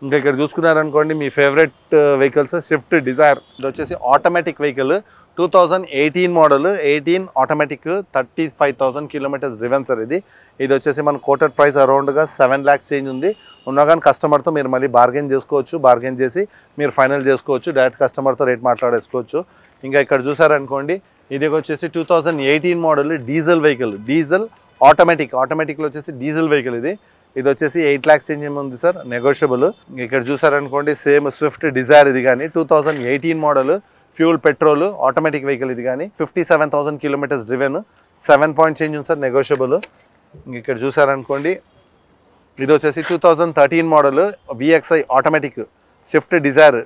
ఇంకా ఇక్కడ చూసుకున్నారనుకోండి మీ favourite vehicles Swift Dzire. ఇది వచ్చేసి automatic vehicle 2018 model, 18 automatic, 35,000 kilometres driven sir. ఇది వచ్చేసి మన కోటెడ్ ప్రైస్ అరౌండ్గా 7 lakhs చేంజ్ ఉంది. ఉన్నా కానీ కస్టమర్తో మీరు మళ్ళీ బార్గెన్ చేసుకోవచ్చు, బార్గెన్ చేసి మీరు ఫైనల్ చేసుకోవచ్చు, డైరెక్ట్ కస్టమర్తో రేట్ మాట్లాడేసుకోవచ్చు. ఇంకా ఇక్కడ చూసారనుకోండి ఇది వచ్చేసి 2018 మోడల్ డీజిల్ వెహికల్, డీజిల్ ఆటోమేటిక్లో వచ్చేసి డీజిల్ వెహికల్. ఇది వచ్చేసి 8 lakhs చేంజ్ ఉంది సార్, నెగోషియబుల్. ఇక్కడ చూసారనుకోండి సేమ్ స్విఫ్ట్ డిజైర్ ఇది కానీ 2018 model, fuel petrol automatic vehicle. ఇది కానీ 57,000 కిలోమీటర్స్ డ్రివెన్, 7 point చేంజ్ ఉంది సార్, నెగోషియబుల్. ఇక్కడ చూసారనుకోండి ఇది వచ్చేసి 2013 model VXI automatic Swift Dzire,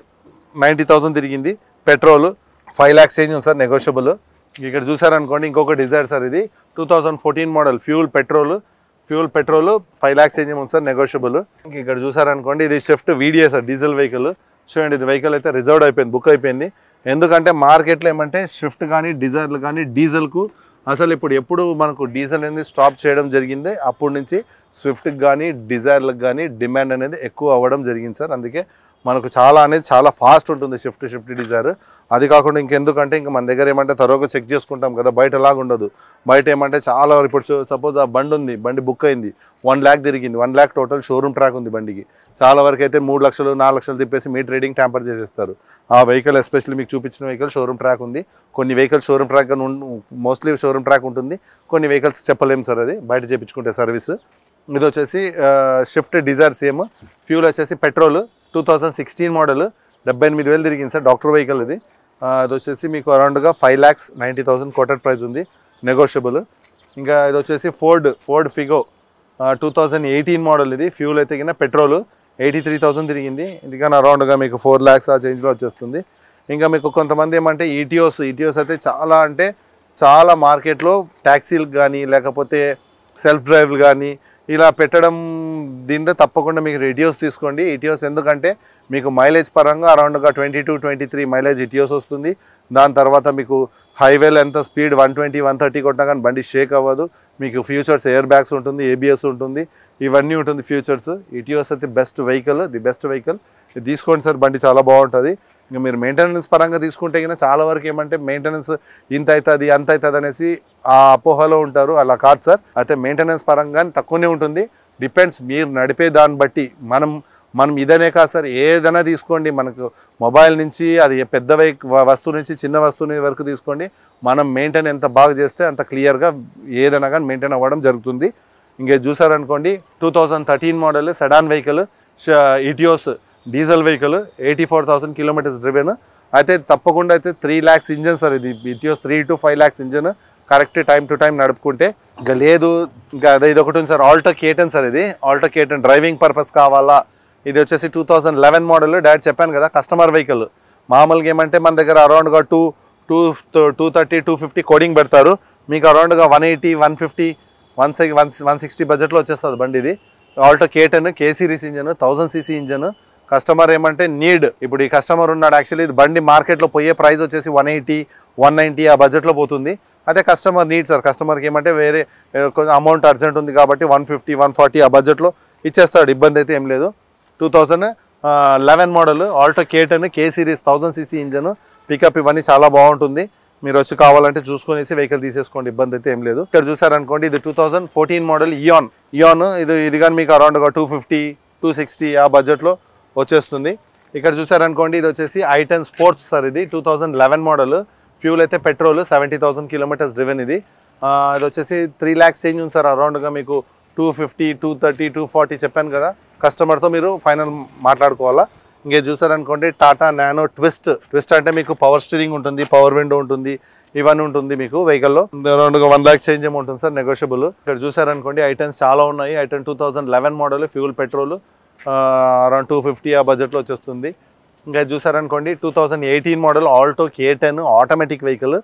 90,000 తిరిగింది, పెట్రోల్, 5 lakhs చేంజ్ ఉంది సార్, నెగోషియబుల్. ఇక్కడ చూసారనుకోండి ఇంకొక డిజైర్ సార్. ఇది 2014 model fuel petrol, 5 lakhs change ఉంది సార్, నెగోషియబుల్. ఇక్కడ చూసారనుకోండి ఇది Swift VDA sir, diesel vehicle. చూడండి ఇది వెహికల్ అయితే రిజర్వ్డ్ అయిపోయింది, బుక్ అయిపోయింది. ఎందుకంటే మార్కెట్లో ఏమంటే స్విఫ్ట్ కానీ డిజైర్లు కానీ డీజిల్కు అసలు ఎప్పుడు మనకు డీజిల్ అనేది స్టాప్ చేయడం జరిగింది. అప్పటి నుంచి స్విఫ్ట్కి కానీ డిజైర్లకు కానీ డిమాండ్ అనేది ఎక్కువ అవ్వడం జరిగింది సార్. అందుకే మనకు చాలా ఫాస్ట్ ఉంటుంది స్విఫ్ట్ డిజైర్. అది కాకుండా ఇంకెందుకంటే ఇంకా మన దగ్గర ఏమంటే తరోగా చెక్ చేసుకుంటాం కదా, బయట లాగా ఉండదు. బయట ఏమంటే చాలా ఇప్పుడు సపోజ్ ఆ బండి బుక్ అయింది, 1 lakh తిరిగింది, 1 lakh టోటల్ షోరూమ్ ట్రాక్ ఉంది బండికి. చాలా వరకు అయితే 3 లక్షలు 4 లక్షలు తిప్పేసి మీటర్ రీడింగ్ ట్యాంపర్ చేసేస్తారు. ఆ వెహికల్ ఎస్పెషల్లీ మీకు చూపించిన వెహికల్ షోరూమ్ ట్రాక్ ఉంది. కొన్ని vehicles showroom track mostly showroom track ఉంటుంది, కొన్ని వెహికల్స్ చెప్పలేము సార్, అది బయట చేయించుకుంటే సర్వీస్. ఇది వచ్చేసి స్విఫ్ట్ డిజైర్ సేమ్, ఫ్యూల్ వచ్చేసి పెట్రోల్, 2016 మోడల్, 78,000 తిరిగింది సార్, డాక్టర్ వెహికల్. ఇది వచ్చేసి మీకు అరౌండ్గా 5,90,000 కోటెడ్ ప్రైస్ ఉంది, నెగోషియబుల్. ఇంకా ఇది వచ్చేసి ఫోర్డ్ ఫిగో 2018 మోడల్. ఇది ఫ్యూల్ అయితే కింద పెట్రోల్, 83,000 తిరిగింది. ఇది కానీ అరౌండ్గా మీకు 4 lakhs ఆ చేంజ్లో వచ్చేస్తుంది. ఇంకా మీకు కొంతమంది ఏమంటే ఈటీఓస్ అయితే చాలా మార్కెట్లో ట్యాక్సీలకు కానీ లేకపోతే సెల్ఫ్ డ్రైవ్లు కానీ ఇలా పెట్టడం. దీంట్లో తప్పకుండా మీకు ఇటియోస్ తీసుకోండి. ఇటియోస్ ఎందుకంటే మీకు మైలేజ్ పరంగా అరౌండ్గా 22-23 మైలేజ్ ఇటియోస్ వస్తుంది. దాని తర్వాత మీకు హైవేలో ఎంత స్పీడ్ 120-130 కొట్టినా కానీ బండి షేక్ అవ్వదు. మీకు ఫ్యూచర్స్ ఎయిర్ బ్యాగ్స్ ఉంటుంది, ABS ఉంటుంది, ఇవన్నీ ఉంటుంది ఫ్యూచర్స్. ఇటియోస్ అయితే ది బెస్ట్ వెహికల్ ఇది తీసుకోండి సార్, బండి చాలా బాగుంటుంది. ఇంకా మీరు మెయింటెనెన్స్ పరంగా తీసుకుంటే కన్నా చాలా వరకు ఏమంటే మెయింటెనెన్స్ ఇంత అవుతుంది అంత అవుతుంది అనేసి ఆ అపోహలో ఉంటారు. అలా కాదు సార్, అయితే మెయింటెనెన్స్ పరంగా తక్కువనే ఉంటుంది. డిపెండ్స్ మీరు నడిపే దాన్ని బట్టి. మనం ఇదనే కాదు సార్, ఏదైనా తీసుకోండి, మనకు మొబైల్ నుంచి అది పెద్ద వస్తువు నుంచి చిన్న వస్తువు వరకు తీసుకోండి. మనం మెయింటైన్ ఎంత బాగా చేస్తే అంత క్లియర్గా ఏదైనా కానీ మెయింటైన్ అవ్వడం జరుగుతుంది. ఇంకే చూసారనుకోండి 2013 model sedan vehicle, Etios diesel vehicle, 84,000 kilometres driven. అయితే తప్పకుండా అయితే 3 lakhs ఇంజన్ సార్. ఇది Etios 3 to 5 lakhs engine correct time to time నడుపుకుంటే. ఇంకా లేదు ఇంకా ఇది ఒకటి ఉంది సార్, ఆల్టో కేటన్ సార్. ఇది ఆల్టో కేటన్ డ్రైవింగ్ పర్పస్ కావాలా. ఇది వచ్చేసి 2011 మోడల్, డైరెక్ట్ చెప్పాను కదా కస్టమర్ వెహికల్. మామూలుగా ఏమంటే మన దగ్గర అరౌండ్గా 230-250 కోడింగ్ పెడతారు, మీకు అరౌండ్గా 180, 150, 160 బడ్జెట్లో వచ్చేస్తుంది బండి. ఇది Alto K ten K series engine, 1000cc engine. Customer ఏమంటే నీడ్, ఇప్పుడు ఈ కస్టమర్ ఉన్నాడు యాక్చువల్లీ ఇది బండి మార్కెట్లో పోయే ప్రైస్ వచ్చేసి 180, 190 ఆ బడ్జెట్లో పోతుంది. అదే కస్టమర్ నీడ్ సార్, కస్టమర్కి ఏమంటే వేరే కొంచెం అమౌంట్ అర్జెంట్ ఉంది కాబట్టి 150, 140 ఆ బడ్జెట్లో ఇచ్చేస్తాడు, ఇబ్బంది అయితే ఏం లేదు. 2011 model Alto K ten K series 1000cc engine, pickup ఇవన్నీ చాలా బాగుంటుంది. మీరు వచ్చి కావాలంటే చూసుకునేసి వెహికల్ తీసేసుకోండి, ఇబ్బంది అయితే ఏం లేదు. ఇక్కడ చూసారనుకోండి ఇది 2014 మోడల్ ఇయాన్. ఇది కానీ మీకు అరౌండ్గా 250, 260 ఆ బడ్జెట్లో వచ్చేస్తుంది. ఇక్కడ చూసారనుకోండి ఇది వచ్చేసి i10 స్పోర్ట్స్ సార్. ఇది 2011 మోడల్, ఫ్యూల్ అయితే పెట్రోల్, 70,000 కిలోమీటర్స్ డ్రివెన్. ఇది వచ్చేసి 3 lakhs చేంజ్ ఉంది సార్, అరౌండ్గా మీకు 250, 230, 240 చెప్పాను కదా, కస్టమర్తో మీరు ఫైనల్ మాట్లాడుకోవాలా. ఇంకే చూసారనుకోండి టాటా నానో ట్విస్ట్ అంటే మీకు పవర్ స్టీరింగ్ ఉంటుంది, పవర్ విండో ఉంటుంది, ఇవన్నీ ఉంటుంది మీకు వెహికల్లో. అరౌండ్గా 1 lakh చేంజ్ ఏమో ఉంటుంది సార్, నెగోషియబుల్. ఇక్కడ చూసారనుకోండి i10 చాలా ఉన్నాయి. i10 2011 model, fuel petrol, around 250 ఆ బడ్జెట్లో వచ్చేస్తుంది. ఇంకా చూసారనుకోండి 2018 model Alto K10 automatic vehicle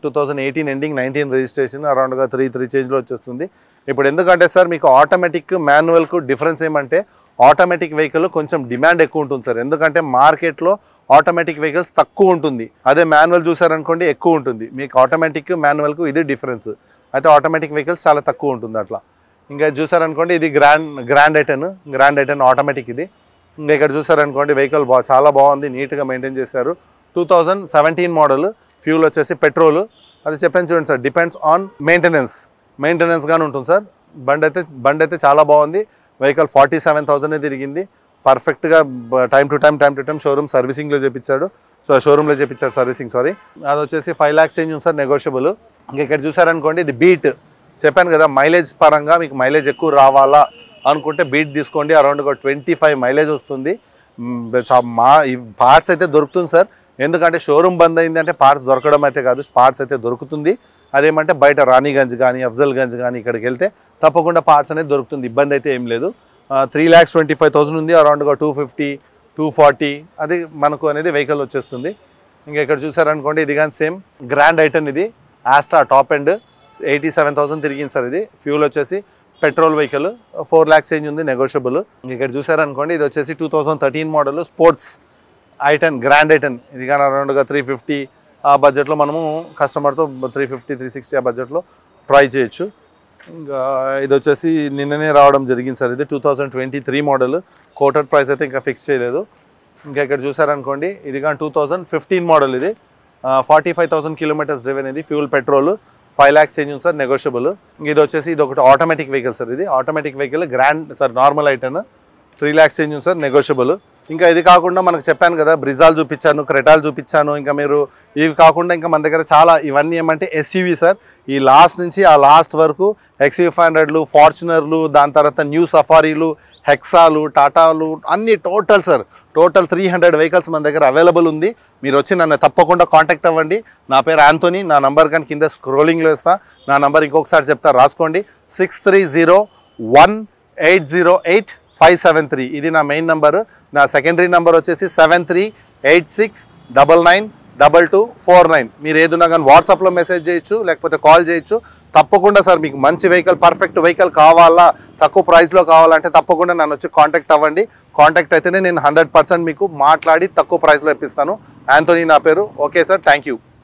2018 ending 19 registration, అరౌండ్గా 3 చేంజ్లో వచ్చేస్తుంది. ఇప్పుడు ఎందుకంటే సార్ మీకు ఆటోమేటిక్ మాన్యువల్కు డిఫరెన్స్ ఏమంటే ఆటోమేటిక్ వెహికల్ కొంచెం డిమాండ్ ఎక్కువ ఉంటుంది సార్. ఎందుకంటే మార్కెట్లో ఆటోమేటిక్ వెహికల్స్ తక్కువ ఉంటుంది, అదే మాన్యువల్ చూసారనుకోండి ఎక్కువ ఉంటుంది. మీకు ఆటోమేటిక్ మాన్యువల్కు ఇది డిఫరెన్స్. అయితే ఆటోమేటిక్ వెహికల్స్ చాలా తక్కువ ఉంటుంది అట్లా. ఇంకా చూసారనుకోండి ఇది గ్రాండ్ ఐటెన్ ఆటోమేటిక్. ఇది ఇంకా ఇక్కడ చూసారనుకోండి వెహికల్ చాలా బాగుంది, నీట్గా మెయింటైన్ చేశారు. 2017 మోడల్, ఫ్యూల్ వచ్చేసి పెట్రోల్. అది చెప్పాను చూడండి సార్, డిపెండ్స్ ఆన్ మెయింటెనెన్స్ గానే ఉంటుంది సార్. బండి అయితే చాలా బాగుంది. వెహికల్ 47,000 తిరిగింది. పర్ఫెక్ట్గా టైం టు టైం షోరూమ్ సర్వీసింగ్లో చేపించాడు. షోరూంలో చేపించాడు సర్వీసింగ్, సారీ. అది వచ్చేసి 5 lakhs చేంజ్ ఉంది సార్, నెగోషియబుల్. ఇంకా ఇక్కడ చూసారనుకోండి ఇది బీట్. చెప్పాను కదా మైలేజ్ పరంగా మీకు మైలేజ్ ఎక్కువ రావాలా అనుకుంటే బీట్ తీసుకోండి. అరౌండ్ 25 మైలేజ్ వస్తుంది. ఈ పార్ట్స్ అయితే దొరుకుతుంది సార్. ఎందుకంటే షోరూమ్ బంద్ అయింది అంటే పార్ట్స్ దొరకడం అయితే కాదు, పార్ట్స్ అయితే దొరుకుతుంది. అదేమంటే బయట రాణిగంజ్ కానీ అఫ్జల్గంజ్ కానీ ఇక్కడికి వెళ్తే తప్పకుండా పార్ట్స్ అనేది దొరుకుతుంది, ఇబ్బంది అయితే ఏం లేదు. 3,25,000 ఉంది, అరౌండ్గా 250, 240 అది మనకు అనేది వెహికల్ వచ్చేస్తుంది. ఇంకా ఇక్కడ చూసారనుకోండి ఇది కానీ సేమ్ గ్రాండ్ ఐటన్, ఇది ఆస్ట్రా టాప్ ఎండ్ 87,000 తిరిగింది సార్. ఇది ఫ్యూల్ వచ్చేసి పెట్రోల్ వెహికల్, 4 lakhs చేంజ్ ఉంది, నెగోషియబుల్. ఇక్కడ చూసారనుకోండి ఇది వచ్చేసి 2013 మోడల్ స్పోర్ట్స్ ఐటన్, గ్రాండ్ ఐటన్. ఇది కానీ అరౌండ్గా 350 ఆ బడ్జెట్లో మనము కస్టమర్తో 350, 360 ఆ బడ్జెట్లో ట్రై చేయొచ్చు. ఇంకా ఇది వచ్చేసి నిన్ననే రావడం జరిగింది సార్. ఇది 2023 మోడల్, కోటెడ్ ప్రైస్ అయితే ఇంకా ఫిక్స్ చేయలేదు. ఇంకా ఇక్కడ చూసారనుకోండి ఇది కానీ 2015 మోడల్, ఇది 45,000 కిలోమీటర్స్ డ్రివెన్. ఇది ఫ్యూల్ పెట్రోల్, 5 lakhs చేంజ్ ఉంది సార్, నెగోషియబుల్. ఇది వచ్చేసి ఇది ఒకటి ఆటోమేటిక్ వెహికల్ సార్. ఇది automatic vehicle grand sir, normal ఐటన్ 3 lakhs చేంజ్ ఉంది సార్, నెగోషియబుల్. ఇంకా ఇది కాకుండా మనకు చెప్పాను కదా బ్రిజాల్ చూపించాను, క్రెటాల్ చూపించాను. ఇంకా మీరు ఇవి కాకుండా ఇంకా మన దగ్గర చాలా ఇవన్నీ ఏమంటే ఎస్యూవీ సార్. ఈ లాస్ట్ నుంచి ఆ లాస్ట్ వరకు XUV500లు, ఫార్చునర్లు, దాని తర్వాత న్యూ సఫారీలు, హెక్సాలు, టాటాలు అన్ని టోటల్ సార్, టోటల్ 300 వెహికల్స్ మన దగ్గర అవైలబుల్ ఉంది. మీరు వచ్చి నన్ను తప్పకుండా కాంటాక్ట్ అవ్వండి. నా పేరు ఆంథోనీ. నా నంబర్ కానీ కింద స్క్రోలింగ్లో ఇస్తా. నా నంబర్ ఇంకొకసారి చెప్తా, రాసుకోండి. 6301808573. ఇది నా మెయిన్ నంబరు. నా సెకండరీ నంబర్ వచ్చేసి 7386992249. మీరు ఏదన్నా కానీ వాట్సాప్లో మెసేజ్ చేయొచ్చు, లేకపోతే కాల్ చేయొచ్చు. తప్పకుండా సార్ మీకు మంచి వెహికల్, పర్ఫెక్ట్ వెహికల్ కావాలా, తక్కువ ప్రైస్లో కావాలంటే తప్పకుండా నన్ను వచ్చి కాంటాక్ట్ అవ్వండి. కాంటాక్ట్ అయితేనే నేను 100% మీకు మాట్లాడి తక్కువ ప్రైస్లో ఇప్పిస్తాను. ఆంథోనీ నా పేరు. Okay sir, thank you.